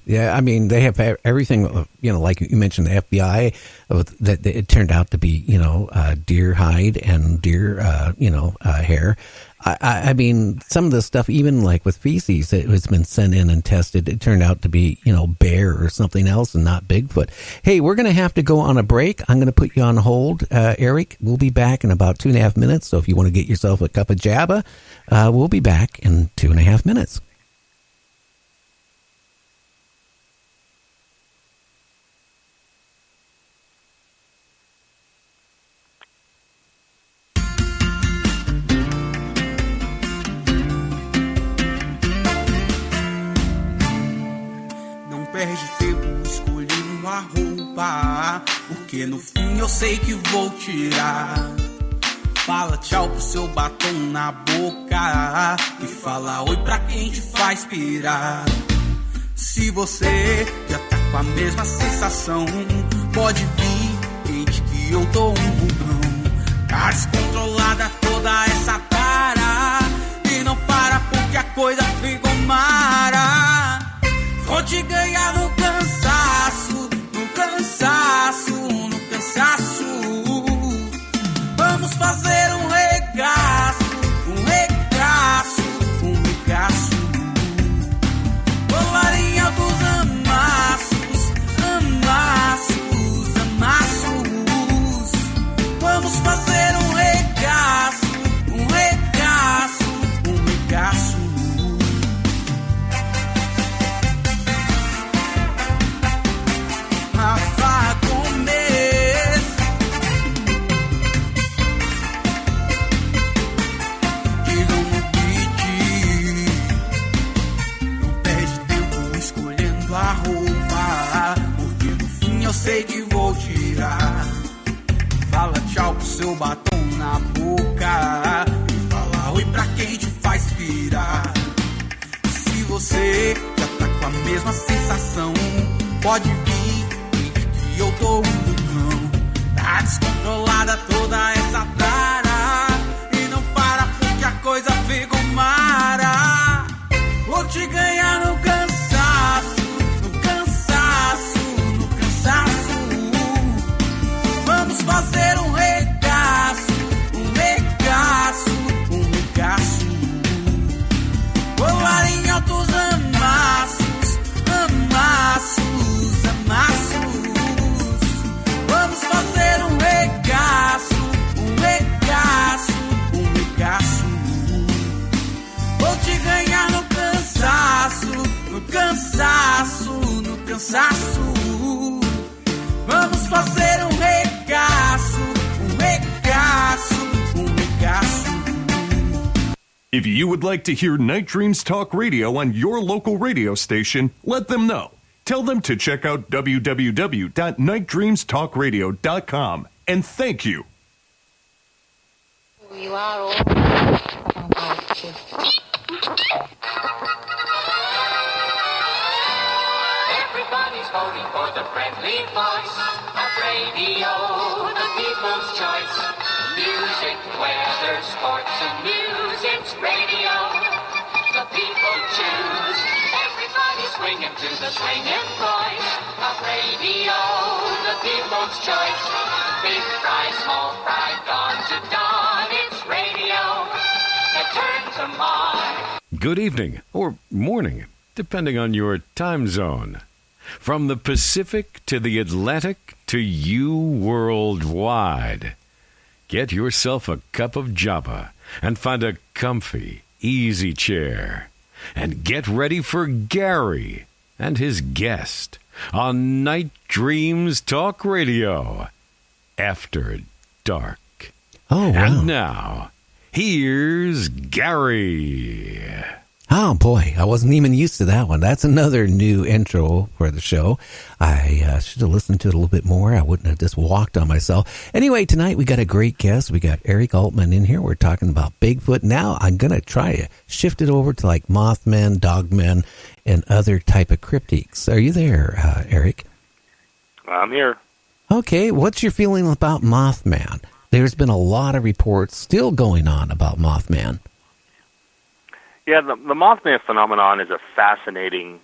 Yeah. I mean, they have everything, like you mentioned, the FBI, that it turned out to be, deer hide and deer, hair. I mean, some of the stuff, even like with feces, it has been sent in and tested. It turned out to be, bear or something else and not Bigfoot. Hey, we're going to have to go on a break. I'm going to put you on hold, Eric. We'll be back in about 2.5 minutes. So if you want to get yourself a cup of Jabba, we'll be back in 2.5 minutes. Perde tempo escolhendo a roupa, porque no fim eu sei que vou tirar. Fala tchau pro seu batom na boca e fala oi pra quem te faz pirar. Se você já tá com a mesma sensação, pode vir, quente que eu tô vulcão. Tá descontrolada toda essa tara e não para porque a coisa ficou mara. Vou te ganhar no cansaço, no cansaço, no cansaço. Vamos fazer um regaço, um regaço, um regaço. Colarinha dos amassos, amassos, amassos. Vamos fazer um regaço, um regaço, um regaço. Eu sei que vou tirar. Fala tchau pro seu batom na boca e fala oi pra quem te faz pirar. Se você já tá com a mesma sensação, pode vir, que eu tô um vulcão. Tá descontrolada toda essa tara e não para porque a coisa ficou mara. Vou te ganhar no cansaço, no cansaço, no cansaço. Vamos fazer um regaço, um regaço, um regaço. Voar em altos amassos, amassos, amassos. Vamos fazer um regaço, um regaço, um regaço. Vou te ganhar no cansaço, no cansaço, no cansaço. Vamos fazer um regaço, um regaço, um regaço. If you would like to hear Night Dreams Talk Radio on your local radio station, let them know. Tell them to check out www.nightdreamstalkradio.com. And thank you. You are all Everybody's voting for the friendly voice of radio, the people's choice. Music, weather, sports, and news, it's radio. The people choose. Everybody's swinging to the swinging voice of radio, the people's choice. Big fry, small fry, dawn to dawn, it's radio that turns them on. Good evening, or morning, depending on your time zone. From the Pacific to the Atlantic to you worldwide. Get yourself a cup of Java and find a comfy, easy chair. And get ready for Gary and his guest on Night Dreams Talk Radio. After Dark. Oh, wow. And now, here's Gary. Oh, boy, I wasn't even used to that one. That's another new intro for the show. I should have listened to it a little bit more. I wouldn't have just walked on myself. Anyway, tonight we got a great guest. We got Eric Altman in here. We're talking about Bigfoot. Now I'm going to try to shift it over to like Mothman, Dogmen, and other type of cryptids. Are you there, Eric? I'm here. Okay, what's your feeling about Mothman? There's been a lot of reports still going on about Mothman. Yeah, the Mothman phenomenon is a fascinating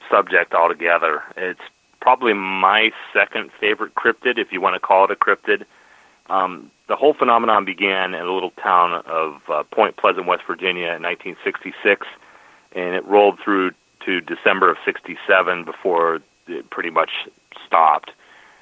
subject altogether. It's probably my second favorite cryptid, if you want to call it a cryptid. The whole phenomenon began in a little town of Point Pleasant, West Virginia in 1966, and it rolled through to December of 67 before it pretty much stopped.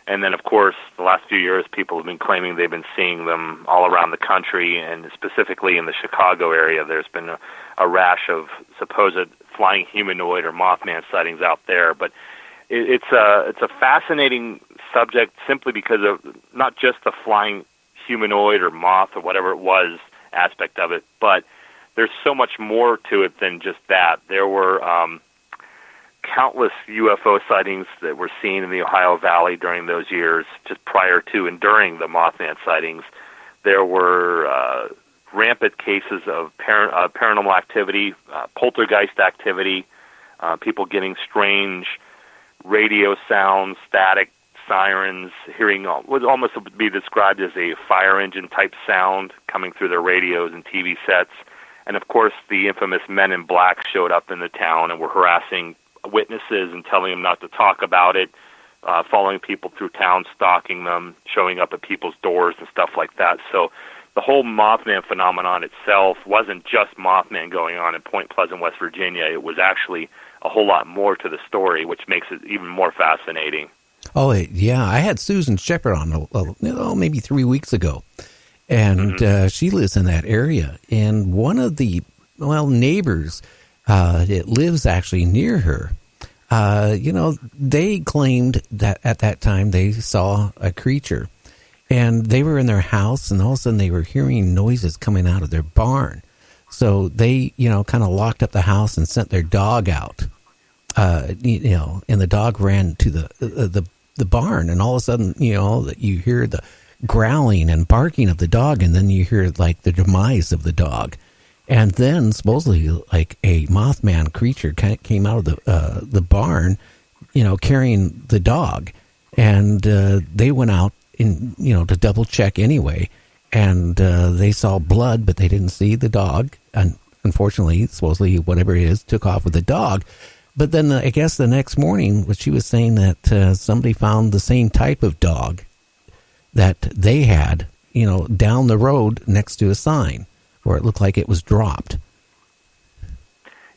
And then, of course, the last few years, people have been claiming they've been seeing them all around the country, and specifically in the Chicago area. There's been a rash of supposed flying humanoid or Mothman sightings out there. But it's a fascinating subject simply because of not just the flying humanoid or moth or whatever it was aspect of it, but there's so much more to it than just that. There were countless UFO sightings that were seen in the Ohio Valley during those years, just prior to and during the Mothman sightings. There were rampant cases of paranormal activity, poltergeist activity, people getting strange radio sounds, static, sirens, hearing what almost would be described as a fire engine type sound coming through their radios and TV sets. And of course, the infamous Men in Black showed up in the town and were harassing witnesses and telling them not to talk about it, following people through town, stalking them, showing up at people's doors and stuff like that. So the whole Mothman phenomenon itself wasn't just Mothman going on in Point Pleasant, West Virginia. It was actually a whole lot more to the story, which makes it even more fascinating. Oh, yeah. I had Susan Shepard on maybe 3 weeks ago, and she lives in that area. And one of the, neighbors that lives actually near her, they claimed that at that time they saw a creature. And they were in their house, and all of a sudden they were hearing noises coming out of their barn. So they, kind of locked up the house and sent their dog out. And the dog ran to the barn, and all of a sudden, that you hear the growling and barking of the dog, and then you hear like the demise of the dog. And then supposedly, like a Mothman creature came out of the barn, carrying the dog, and they went out to double check anyway, and they saw blood, but they didn't see the dog. And unfortunately, supposedly, whatever it is, took off with the dog. But then I guess the next morning, what she was saying that somebody found the same type of dog that they had, down the road next to a sign where it looked like it was dropped.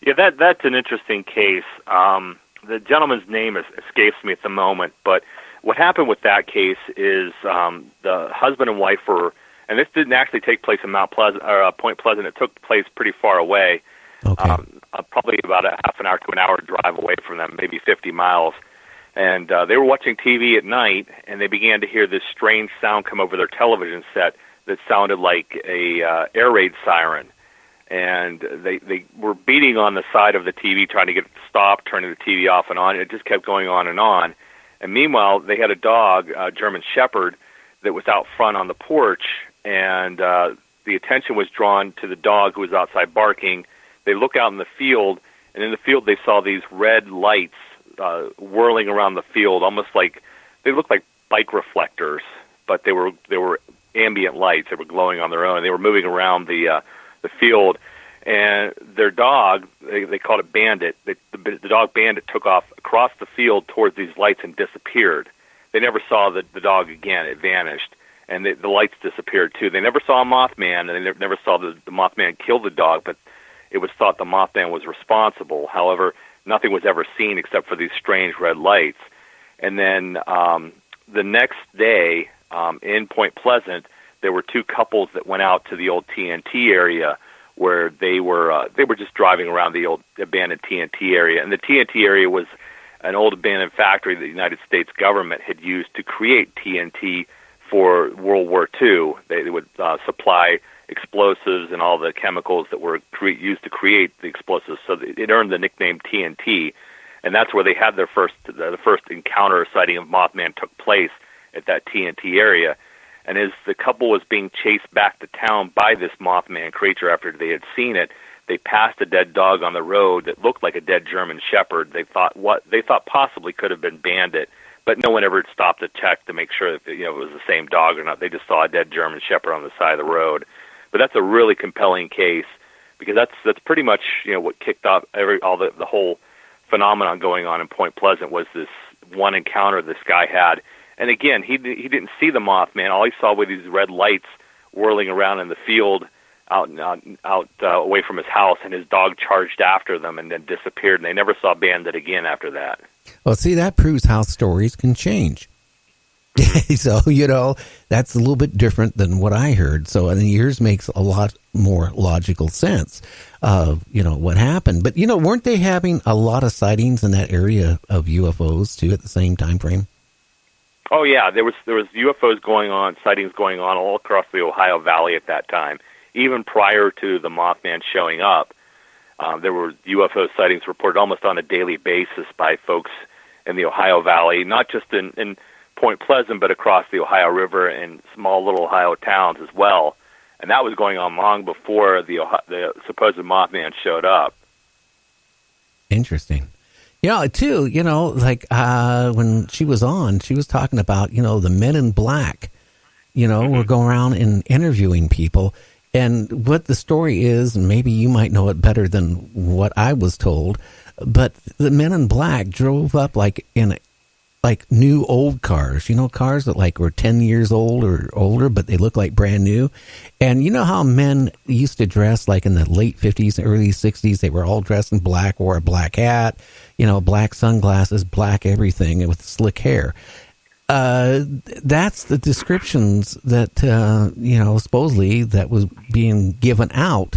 Yeah, that's an interesting case. The gentleman's name escapes me at the moment, but what happened with that case is the husband and wife were, and this didn't actually take place in Point Pleasant. It took place pretty far away, probably about a half an hour to an hour drive away from them, maybe 50 miles. And they were watching TV at night, and they began to hear this strange sound come over their television set that sounded like a air raid siren. And they were beating on the side of the TV, trying to get it to stop, turning the TV off and on. And it just kept going on and on. And meanwhile, they had a dog, a German Shepherd, that was out front on the porch, and the attention was drawn to the dog who was outside barking. They look out in the field, and in the field they saw these red lights whirling around the field, almost like they looked like bike reflectors, but they were ambient lights. They were glowing on their own. They were moving around the field, and their dog, they called it Bandit. The dog Bandit took off across the field towards these lights and disappeared. They never saw the dog again. It vanished, and the lights disappeared too. They never saw a Mothman, and they never saw the Mothman kill the dog, but it was thought the Mothman was responsible. However, nothing was ever seen except for these strange red lights. And then the next day in Point Pleasant, there were two couples that went out to the old TNT area where they were just driving around the old abandoned TNT area. And the TNT area was an old abandoned factory that the United States government had used to create TNT for World War II. They would supply explosives and all the chemicals that were used to create the explosives. So it earned the nickname TNT. And that's where they had the first encounter or sighting of Mothman took place, at that TNT area. And as the couple was being chased back to town by this Mothman creature after they had seen it, they passed a dead dog on the road that looked like a dead German Shepherd. They thought possibly could have been Bandit, but no one ever stopped to check to make sure that it was the same dog or not. They just saw a dead German Shepherd on the side of the road. But that's a really compelling case because that's pretty much what kicked off the whole phenomenon going on in Point Pleasant was this one encounter this guy had. And again, he didn't see the Mothman. All he saw were these red lights whirling around in the field out away from his house, and his dog charged after them and then disappeared, and they never saw Bandit again after that. Well, see, that proves how stories can change. So, that's a little bit different than what I heard. So, and yours makes a lot more logical sense of, what happened. But, weren't they having a lot of sightings in that area of UFOs, too, at the same time frame? Oh, yeah. There was UFOs going on, sightings going on all across the Ohio Valley at that time. Even prior to the Mothman showing up, there were UFO sightings reported almost on a daily basis by folks in the Ohio Valley, not just in Point Pleasant, but across the Ohio River and small little Ohio towns as well. And that was going on long before the supposed Mothman showed up. Interesting. Too, when she was on, she was talking about, the men in black, were going around and interviewing people. And what the story is, and maybe you might know it better than what I was told, but the men in black drove up in new old cars, cars that were 10 years old or older, but they look like brand new. And you know how men used to dress in the late 50s, early 60s, they were all dressed in black, wore a black hat, black sunglasses, black everything with slick hair. That's the descriptions that, supposedly that was being given out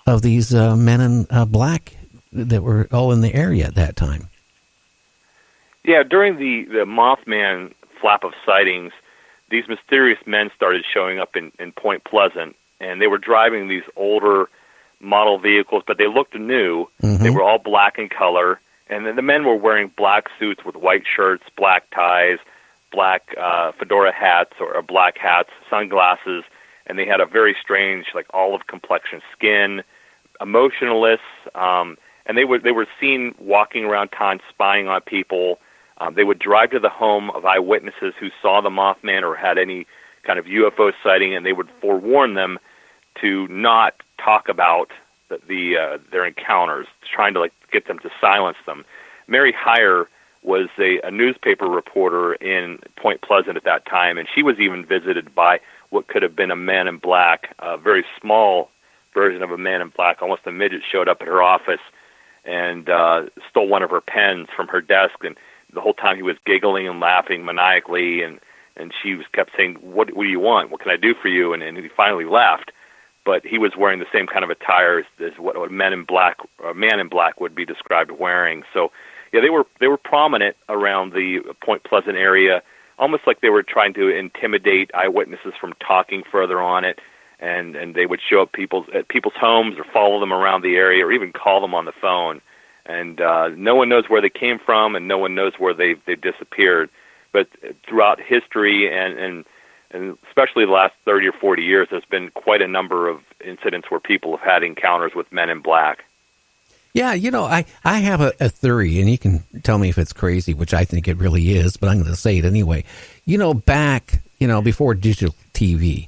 of these men in black that were all in the area at that time. Yeah, during the Mothman flap of sightings, these mysterious men started showing up in Point Pleasant, and they were driving these older model vehicles, but they looked new. Mm-hmm. They were all black in color, and then the men were wearing black suits with white shirts, black ties, black fedora hats or black hats, sunglasses, and they had a very strange, olive complexion skin, emotionless, and they were seen walking around town spying on people. They would drive to the home of eyewitnesses who saw the Mothman or had any kind of UFO sighting, and they would forewarn them to not talk about their encounters, trying to get them to silence them. Mary Heyer was a newspaper reporter in Point Pleasant at that time, and she was even visited by what could have been a man in black, a very small version of a man in black. Almost a midget showed up at her office and stole one of her pens from her desk, and the whole time he was giggling and laughing maniacally, and she kept saying, what do you want? What can I do for you? And he finally left, but he was wearing the same kind of attire as what a man in black would be described wearing. So, yeah, they were prominent around the Point Pleasant area, almost like they were trying to intimidate eyewitnesses from talking further on it, and they would show up at people's homes or follow them around the area or even call them on the phone. And no one knows where they came from, and no one knows where they've disappeared. But throughout history, and especially the last 30 or 40 years, there's been quite a number of incidents where people have had encounters with men in black. Yeah, I have a theory, and you can tell me if it's crazy, which I think it really is, but I'm going to say it anyway. Back, before digital TV,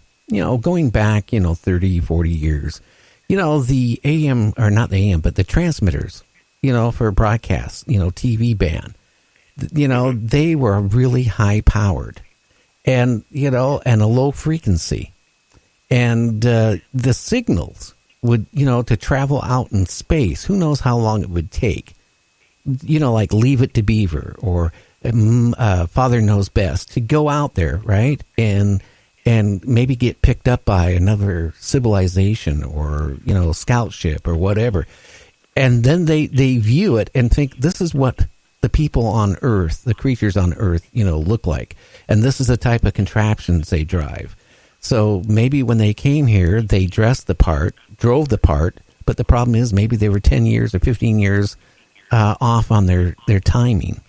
going back, 30, 40 years, the AM, or not the AM, but the transmitters, for broadcast, TV band, they were really high powered and, and a low frequency. And the signals would, to travel out in space, who knows how long it would take, like Leave It to Beaver or Father Knows Best, to go out there, right? And maybe get picked up by another civilization or, scout ship or whatever. And then they view it and think, this is what the people on Earth, the creatures on Earth, look like. And this is the type of contraptions they drive. So maybe when they came here, they dressed the part, drove the part, but the problem is maybe they were 10 years or 15 years off on their timing.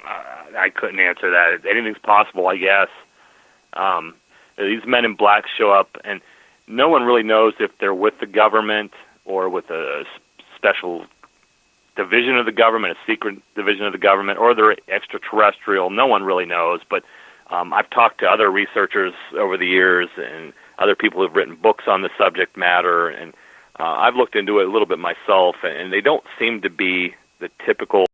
I couldn't answer that. Anything's possible, I guess. These men in black show up, and no one really knows if they're with the government or with a special division of the government, a secret division of the government, or they're extraterrestrial. No one really knows, but I've talked to other researchers over the years and other people who've written books on the subject matter, and I've looked into it a little bit myself, and they don't seem to be the typical